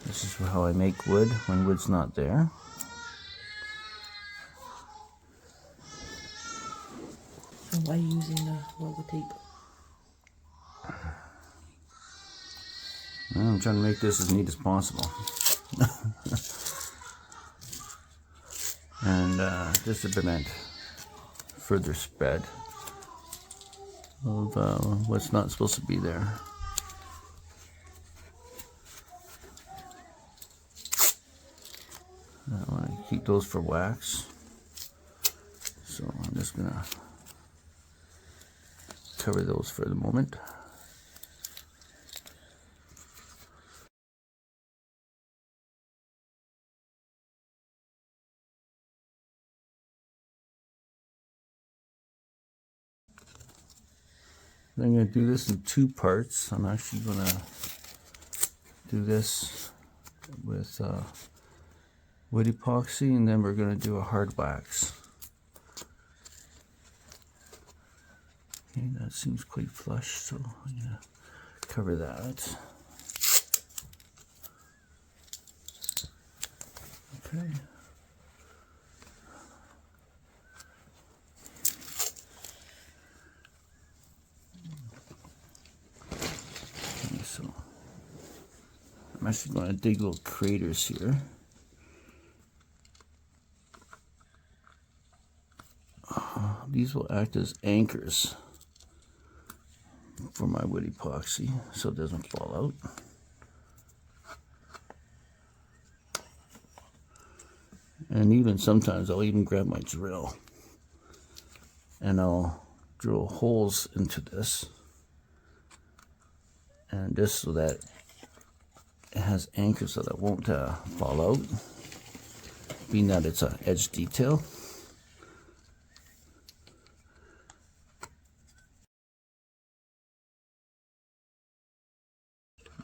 This is how I make wood when wood's not there. So why are you using the rubber tape? Well, I'm trying to make this as neat as possible. And just to prevent further spread of what's not supposed to be there. I want to keep those for wax. So I'm just going to cover those for the moment. I'm going to do this in two parts. I'm actually going to do this with wood epoxy, and then we're going to do a hard wax. Okay, that seems quite flush, so I'm going to cover that. Okay. So I'm actually going to dig little craters here. These will act as anchors for my wood epoxy so it doesn't fall out. And even sometimes I'll even grab my drill and I'll drill holes into this, and just so that it has anchors so that it won't fall out, being that it's an edge detail.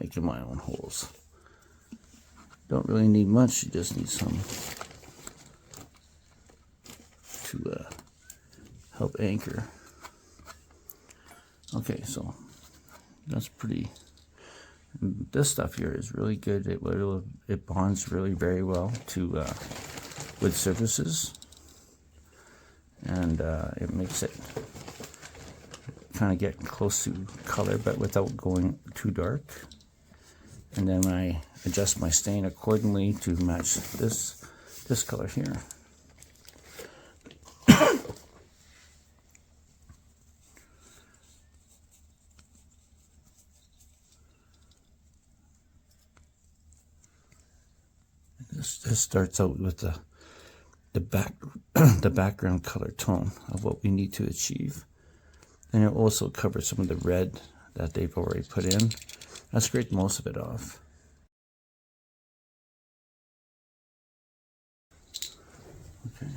Making my own holes. Don't really need much, you just need some to help anchor. Okay, so that's pretty. This stuff here is really good. It bonds really very well to wood surfaces, and it makes it kind of get close to color, but without going too dark. And then I adjust my stain accordingly to match this color here. This starts out with the background color tone of what we need to achieve. And it also covers some of the red that they've already put in. I scraped most of it off. Okay.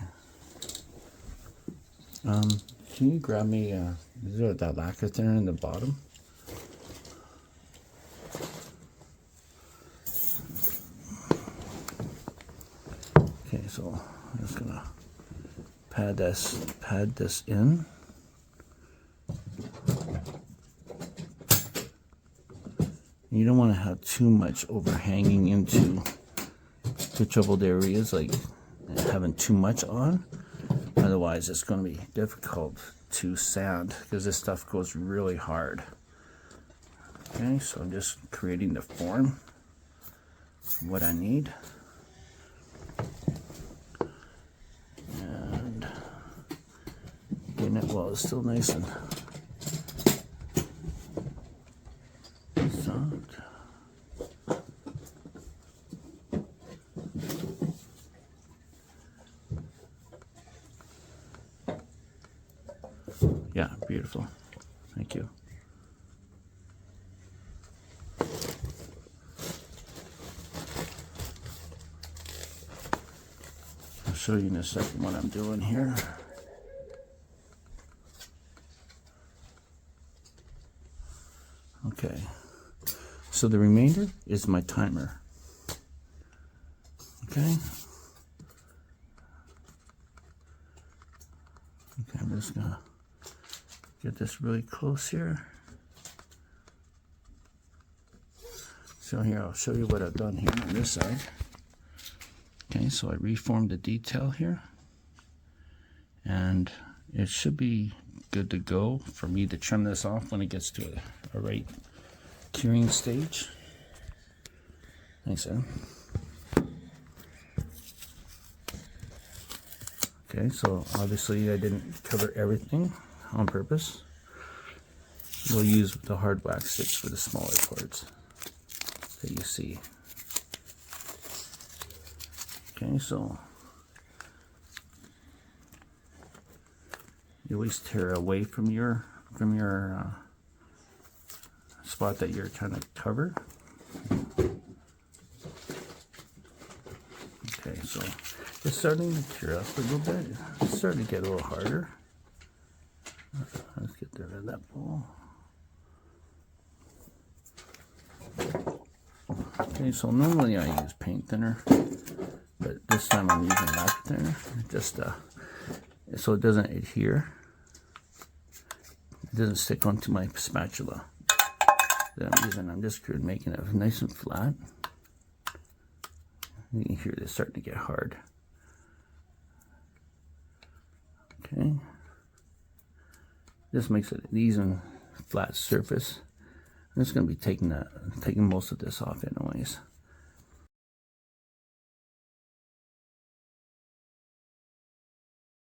Can you grab me that lacquer thinner in the bottom? Okay, so I'm just gonna pad this in. You don't want to have too much overhanging into the troubled areas, like having too much on. Otherwise, it's going to be difficult to sand because this stuff goes really hard. Okay, so I'm just creating the form of what I need. And getting it while it's still nice and soft. Yeah, beautiful. Thank you. I'll show you in a second what I'm doing here. Okay, so the remainder is my timer. Okay. Okay, I'm just gonna get this really close here. So here, I'll show you what I've done here on this side. Okay, so I reformed the detail here. And it should be good to go for me to trim this off when it gets to a right curing stage. Thanks, Ed. Okay, so obviously I didn't cover everything on purpose. We'll use the hard wax sticks for the smaller parts that you see. Okay, so you always tear away from your spot that you're trying to cover. Okay, so it's starting to cure up a little bit. It's starting to get a little harder. Let's get rid of that ball. Okay, so normally I use paint thinner, but this time I'm using lacquer thinner, just so it doesn't adhere. It doesn't stick onto my spatula that I'm using. I'm just making it nice and flat. You can hear this starting to get hard. Okay. This makes it an even flat surface. I'm just going to be taking most of this off anyways.